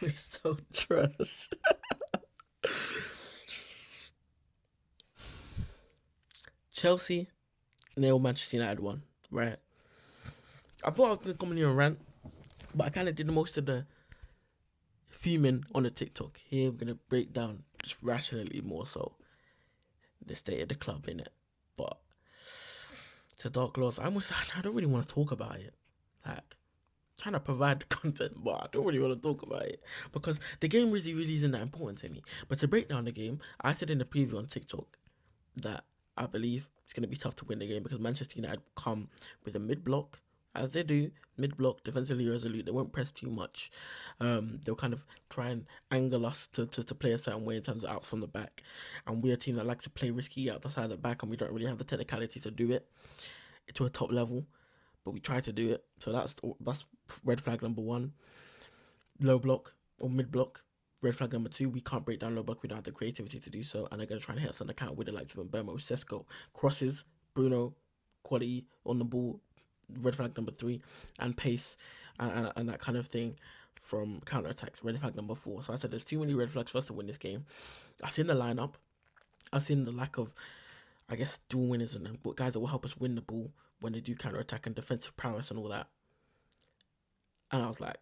It's so trash. Chelsea nailed Manchester United one, right? I thought I was gonna come in here and rant, but I kind of did most of the fuming on the TikTok. Here we're gonna break down just rationally more so the state of the club in it. But to dark loss, I don't really want to talk about it. Like trying to provide the content, but I don't really want to talk about it because the game really isn't that important to me. But to break down the game, I said in the preview on TikTok that I believe it's going to be tough to win the game because Manchester United come with a mid block. As they do, mid block, defensively resolute, they won't press too much. They'll kind of try and angle us to play a certain way in terms of outs from the back. And we're a team that likes to play risky out the side of the back, and we don't really have the technicality to do it to a top level, but we try to do it. So that's red flag number one. Low block or mid block. Red flag number two, we can't break down low block. We don't have the creativity to do so, and they're going to try and hit us on the counter with the likes of Mbemo, Sesko, crosses, Bruno, quality on the ball. Red flag number three, and pace and that kind of thing from counter attacks. Red flag number four. So I said there's too many red flags for us to win this game. I've seen the lineup. I've seen the lack of, I guess, dual winners and guys that will help us win the ball when they do counter attack and defensive prowess and all that. And I was like,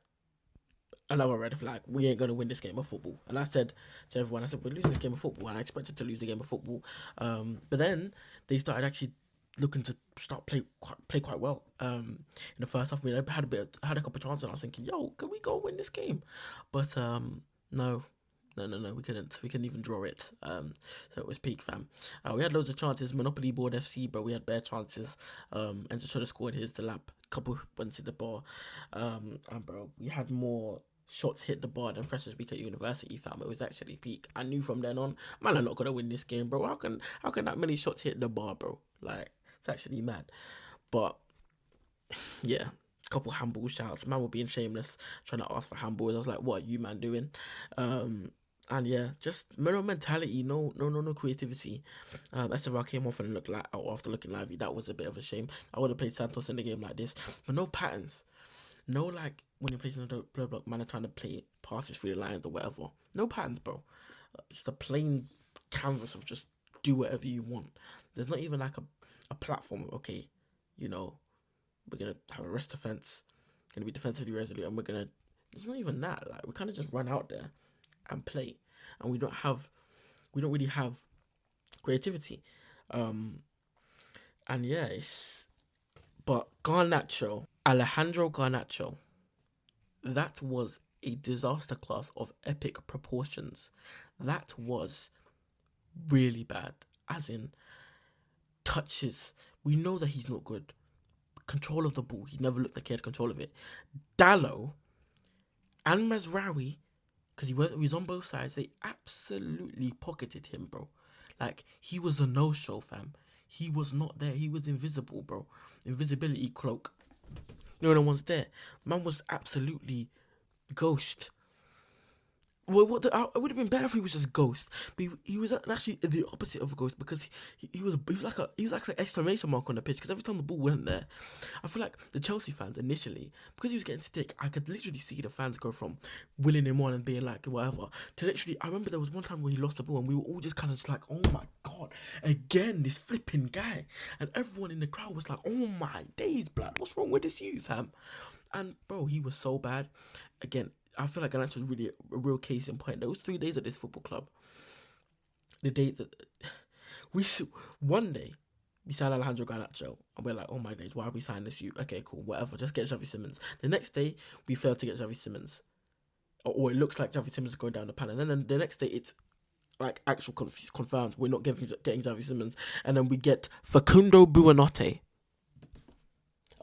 another red flag. We ain't gonna win this game of football. And I said to everyone, we're losing this game of football, and I expected to lose the game of football. But then they started actually looking to start play quite well. In the first half, I had a couple of chances, and I was thinking, yo, can we go win this game? But no. No, we couldn't. We couldn't even draw it. So it was peak, fam. We had loads of chances. Monopoly board FC, bro. We had bare chances. And just should have scored his the lap. Couple went to the bar. And bro, we had more shots hit the bar than freshers week at university, fam. It was actually peak. I knew from then on, man, I'm not gonna win this game, bro. How can that many shots hit the bar, bro? Like, it's actually mad. But yeah, couple handball shouts. Man were being shameless, trying to ask for handballs. I was like, what are you man doing? And yeah, just no mentality, no creativity. SFR came off and looked like after looking lively. That was a bit of a shame. I would have played Santos in the game like this, but no patterns. No, like when you're playing in a blow block, man are trying to play passes through the lines or whatever. No patterns, bro. Just a plain canvas of just do whatever you want. There's not even like a platform. Okay, you know, we're gonna have a rest defense, gonna be defensively resolute, and we're gonna. It's not even that. Like we kind of just run out there and play, and we don't really have creativity. And yeah, but Alejandro Garnacho, that was a disaster class of epic proportions. That was really bad, as in touches. We know that he's not good. Control of the ball, he never looked like he had control of it. Dallo and Mazraoui, because he was on both sides, they absolutely pocketed him, bro. Like, he was a no-show, fam. He was not there. He was invisible, bro. Invisibility cloak. No one's there. Man was absolutely ghost. Well, it would have been better if he was just Ghost, but he was actually the opposite of a Ghost because he was like an exclamation mark on the pitch because every time the ball went there, I feel like the Chelsea fans initially, because he was getting stick, I could literally see the fans go from willing him on and being like whatever to literally. I remember there was one time where he lost the ball and we were all just kind of just like, oh my god, again this flipping guy, and everyone in the crowd was like, oh my days, blood, what's wrong with this youth, fam? And bro, he was so bad. Again, I feel like that's really a real case in point. Those 3 days at this football club, the day that we one day we signed Alejandro Garnacho, and we're like, oh my days, why have we signed this? You okay? Cool, whatever. Just get Xavi Simons. The next day we failed to get Xavi Simons, or it looks like Xavi Simons is going down the pan, and then the next day it's like actual confirmed we're not getting Xavi Simons, and then we get Facundo Buonanotte.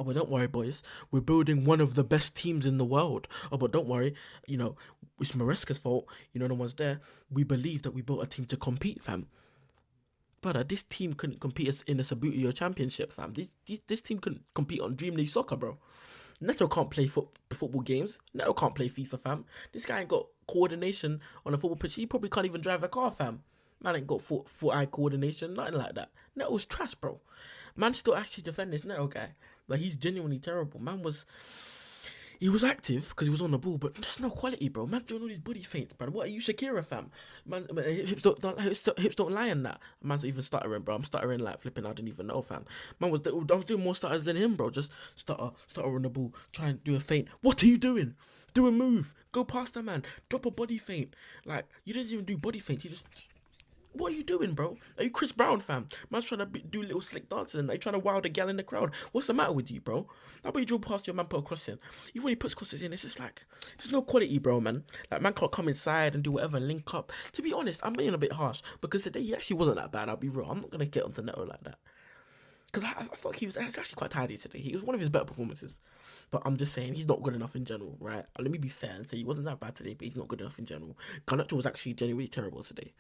Oh, but don't worry, boys. We're building one of the best teams in the world. Oh, but don't worry. It's Maresca's fault. No one's there. We believe that we built a team to compete, fam. Brother, this team couldn't compete in a Sabutio Championship, fam. This team couldn't compete on Dream League soccer, bro. Neto can't play football games. Neto can't play FIFA, fam. This guy ain't got coordination on a football pitch. He probably can't even drive a car, fam. Man ain't got foot-eye coordination, nothing like that. Neto's trash, bro. Man still actually defend this Neto guy. Like, he's genuinely terrible. Man was... He was active because he was on the ball, but there's no quality, bro. Man's doing all these body feints, bro. What are you, Shakira, fam? Man, hips don't lie in that. Man's not even stuttering, bro. I'm stuttering like flipping. I didn't even know, fam. I was doing more stutters than him, bro. Just stutter on the ball, try and do a feint. What are you doing? Do a move. Go past that man. Drop a body feint. Like you didn't even do body feints. You just what are you doing, bro? Are you Chris Brown, fam? Man's trying to do little slick dances and they trying to wow the gal in the crowd. What's the matter with you, bro? How about you drill past your man, put a cross in? Even when he puts crosses in, it's just like, there's no quality, bro, man. Like, man can't come inside and do whatever, link up. To be honest, I'm being a bit harsh because today he actually wasn't that bad, I'll be real. I'm not going to get onto Neto like that. Because I thought he was actually quite tidy today. He was one of his better performances. But I'm just saying, he's not good enough in general, right? Let me be fair and say he wasn't that bad today, but he's not good enough in general. Garnacho was actually genuinely terrible today.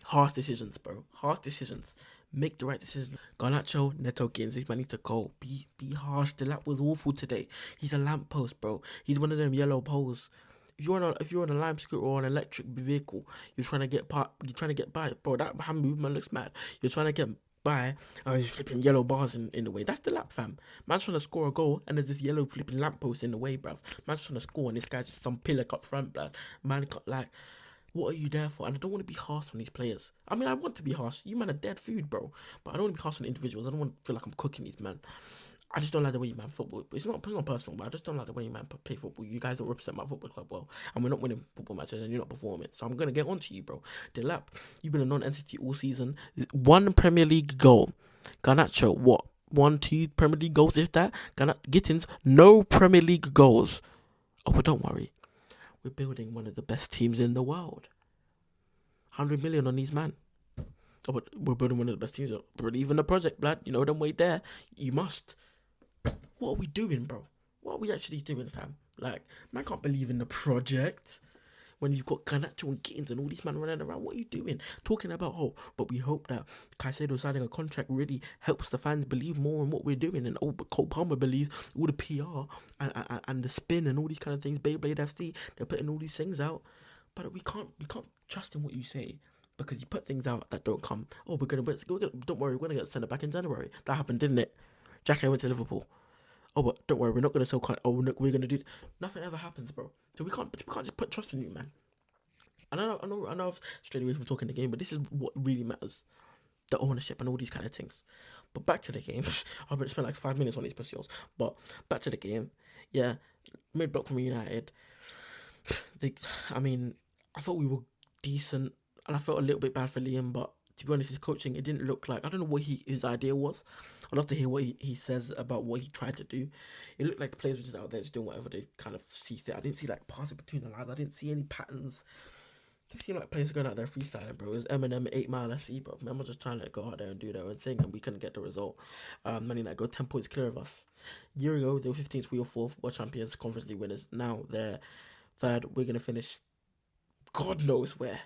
Harsh decisions, bro. Harsh decisions. Make the right decision. Garnacho, Neto, Gins, these man need to go. Be harsh. The lap was awful today. He's a lamppost, bro. He's one of them yellow poles. If you're on a lime scooter or an electric vehicle, you're trying to get by, bro. That hand movement looks mad. You're trying to get by, and he's flipping yellow bars in the way. That's the lap, fam. Man's trying to score a goal, and there's this yellow flipping lamppost in the way, bruv. Man's trying to score, and this guy's just some pillar up front, bruv. Man, got like. What are you there for? And I don't want to be harsh on these players. I mean, I want to be harsh. You man are dead food, bro. But I don't want to be harsh on individuals. I don't want to feel like I'm cooking these man. I just don't like the way you man football. It's not personal, but I just don't like the way you man play football. You guys don't represent my football club well, and we're not winning football matches, and you're not performing. So I'm gonna get onto you, bro. Delap, you've been a non-entity all season. One Premier League goal. Garnacho, what? 1, 2 Premier League goals, if that. Gittins, no Premier League goals. Oh, but don't worry. We're building one of the best teams in the world. 100 million on these man. Oh, but we're building one of the best teams. Believe in the project, blood. You know them way there. You must. What are we doing, bro? What are we actually doing, fam? Like, man can't believe in the project when you've got Garnacho and Gittins and all these men running around. What are you doing? Talking about but we hope that Caicedo signing a contract really helps the fans believe more in what we're doing. And but Cole Palmer believes all the PR and the spin and all these kind of things. Beyblade FC, they're putting all these things out, but we can't trust in what you say. Because you put things out that don't come. Oh, don't worry, we're gonna get sent back in January. That happened, didn't it? Jackie went to Liverpool. Oh, but don't worry, we're not gonna sell. We're gonna do. Nothing ever happens, bro. So we can't just put trust in you, man. And I know I've strayed away from talking the game, but this is what really matters: the ownership and all these kind of things. But back to the game. I've been spent like 5 minutes on these pussies. But back to the game. Yeah, mid block from United. I thought we were decent, and I felt a little bit bad for Liam, but to be honest, his coaching, it didn't look like, I don't know what his idea was. I'd love to hear what he says about what he tried to do. It looked like the players were just out there just doing whatever they kind of see fit. I didn't see like passing between the lines. I didn't see any patterns. It seemed like players going out there freestyling, bro. It was Eminem 8 Mile FC, bro. Man was just trying to go out there and do their own thing, and we couldn't get the result. Man United got 10 points clear of us. A year ago, they were 15th, we were 4th, world champions, Conference League winners. Now they're 3rd. We're going to finish God knows where.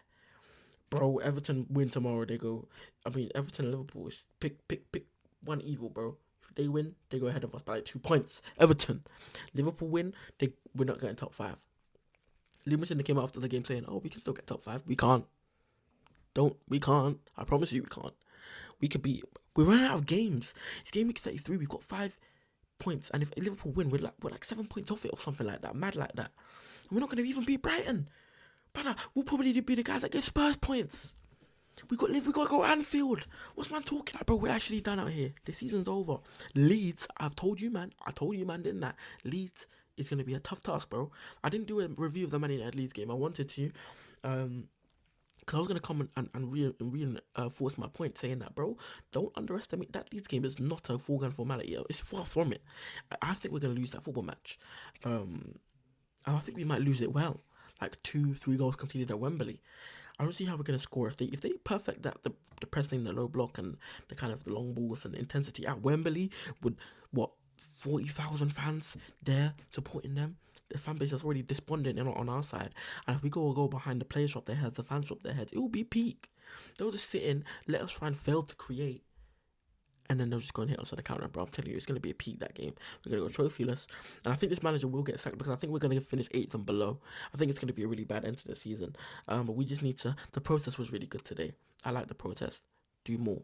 Bro, Everton win tomorrow, Everton and Liverpool is pick one evil, bro. If they win, they go ahead of us by like 2 points. Everton. Liverpool win, we're not getting top 5. Livingston came out after the game saying, oh, we can still get top 5. We can't. We can't. I promise you we can't. We're running out of games. It's game week 33, we've got 5 points. And if Liverpool win, we're like 7 points off it or something like that. Mad like that. And we're not going to even beat Brighton. Brother, we'll probably be the guys that get Spurs points. We got to go Anfield. What's man talking about, bro? We're actually done out here. The season's over. Leeds, I told you, man, didn't I? Leeds is going to be a tough task, bro. I didn't do a review of the Man United Leeds game. I wanted to, because I was going to come and reinforce my point, saying that, bro, don't underestimate that Leeds game is not a foregone formality. It's far from it. I think we're going to lose that football match. I think we might lose it well. Like 2-3 goals conceded at Wembley. I don't see how we're gonna score if they perfect that the pressing, the low block, and the kind of the long balls and the intensity at Wembley with 40,000 fans there supporting them. The fan base is already despondent on our side, and if we go behind the players drop their heads, the fans drop their heads, it will be peak. They'll just sit in, let us try and fail to create. And then they'll just go and hit us on the counter, bro. I'm telling you, it's going to be a peak that game. We're going to go trophyless. And I think this manager will get sacked because I think we're going to finish 8th and below. I think it's going to be a really bad end to the season. But we just need to... The protest was really good today. I like the protest. Do more.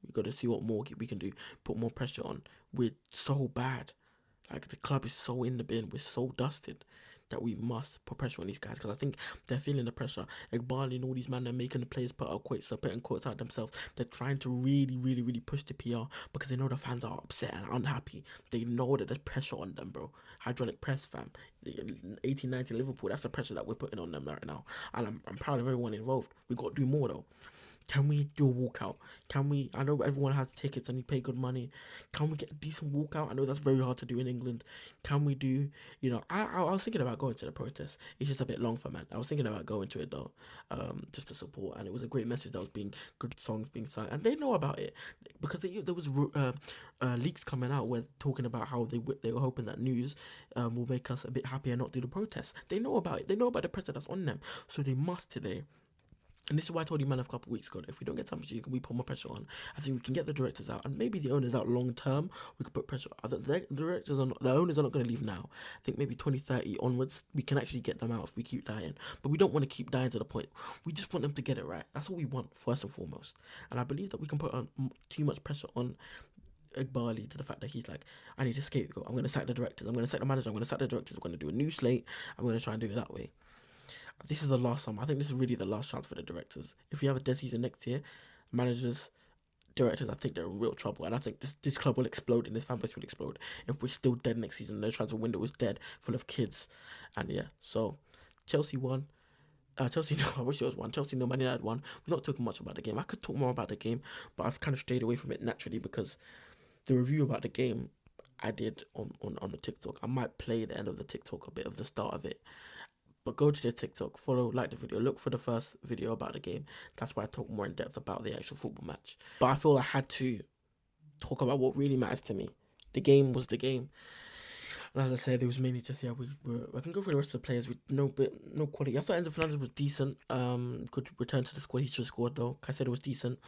We got to see what more we can do. Put more pressure on. We're so bad. Like, the club is so in the bin, we're so dusted that we must put pressure on these guys, because I think they're feeling the pressure. Iqbal and all these men, they're making the players put out quotes, they're putting quotes out themselves. They're trying to really, really, really push the PR because they know the fans are upset and unhappy. They know that there's pressure on them, bro. Hydraulic press, fam. 1890 Liverpool, that's the pressure that we're putting on them right now. And I'm proud of everyone involved. We got to do more, though. Can we do a walkout? Can we? I know everyone has tickets and you pay good money. Can we get a decent walkout? I know that's very hard to do in England. Can we do? I was thinking about going to the protest. It's just a bit long for man. I was thinking about going to it though, just to support. And it was a great message that was being good songs being sung, and they know about it because there was leaks coming out where talking about how they were hoping that news will make us a bit happy and not do the protest. They know about it. They know about the pressure that's on them, so they must today. And this is why I told you, man, a couple of weeks ago, that if we don't get something, we put more pressure on. I think we can get the directors out, and maybe the owners out long term. We could put pressure. The directors are not, the owners are not going to leave now. I think maybe 2030 onwards, we can actually get them out if we keep dying. But we don't want to keep dying to the point. We just want them to get it right. That's what we want first and foremost. And I believe that we can put on too much pressure on Iqbali to the fact that he's like, I need a scapegoat. I'm going to sack the directors. I'm going to sack the manager. I'm going to sack the directors. We're going to do a new slate. I'm going to try and do it that way. This is the last time. I think this is really the last chance for the directors. If we have a dead season next year, managers, directors, I think they're in real trouble. And I think this club will explode and this fan base will explode if we're still dead next season. No transfer window is dead, full of kids. And yeah, so Chelsea won. Chelsea, no, I wish it was one. Chelsea, no, Man United won. We're not talking much about the game. I could talk more about the game, but I've kind of stayed away from it naturally because the review about the game I did on the TikTok. I might play the end of the TikTok, a bit of the start of it. But go to the TikTok, follow, like the video, look for the first video about the game. That's where I talk more in depth about the actual football match. But I feel I had to talk about what really matters to me. The game was the game. And as I said, it was mainly just, I can go through the rest of the players with no quality. I thought Enzo Fernandez was decent. Could return to the squad. He should have scored though. I said it was decent.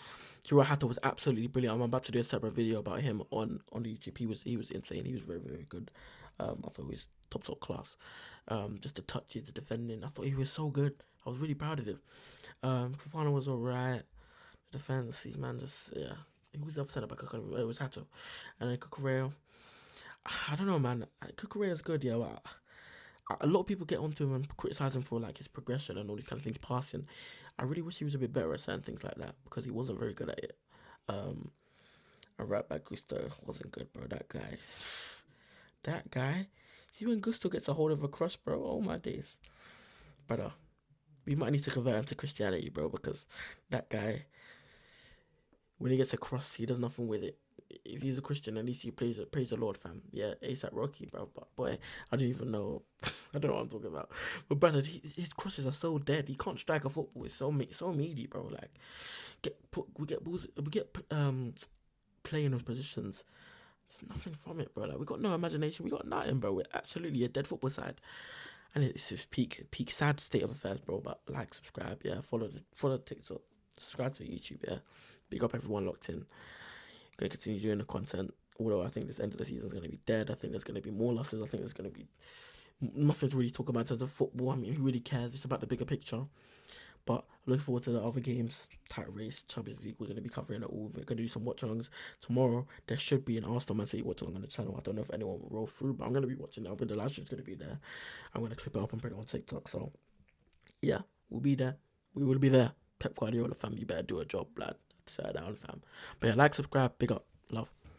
Jiro Hatta was absolutely brilliant. I'm about to do a separate video about him on the YouTube. He was insane. He was very, very good. I thought he was top class. Just the touches, the defending. I thought he was so good. I was really proud of him. Fofana was alright. The defense, man, he was upset about Cucurella. It was Hato, and then Cucurella. I don't know, man. Cucurella is good, yeah. But a lot of people get onto him and criticize him for like his progression and all these kind of things, passing. I really wish he was a bit better at certain things like that because he wasn't very good at it. And right back Gusto wasn't good, bro. That guy. See when Gusto gets a hold of a cross, bro. Oh my days, brother. We might need to convert him to Christianity, bro, because that guy, when he gets a cross, he does nothing with it. If he's a Christian, at least he praise the Lord, fam. Yeah, ASAP Rocky, bro. But boy, I don't even know. I don't know what I'm talking about. But brother, his crosses are so dead. He can't strike a football. It's so meaty, bro. Like, we get play in those positions. There's nothing from it, bro. Like, we got no imagination. We got nothing, bro. We're absolutely a dead football side. And it's just peak sad state of affairs, bro. But like, subscribe, yeah. Follow TikTok, subscribe to YouTube, yeah. Big up everyone locked in. Gonna continue doing the content. Although I think this end of the season is gonna be dead. I think there's gonna be more losses. I think there's gonna be nothing to really talk about in terms of football. I mean, who really cares? It's about the bigger picture. But looking forward to the other games. Tight race, Champions League. We're gonna be covering it all. We're gonna do some watch-alongs tomorrow. There should be an Arsenal Man City watch-along on the channel. I don't know if anyone will roll through, but I'm gonna be watching it. But the live stream's gonna be there. I'm gonna clip it up and put it on TikTok. So yeah, we'll be there. We will be there. Pep Guardiola fam, you better do a job, lad. Sit down, fam. But yeah, like, subscribe, big up, love.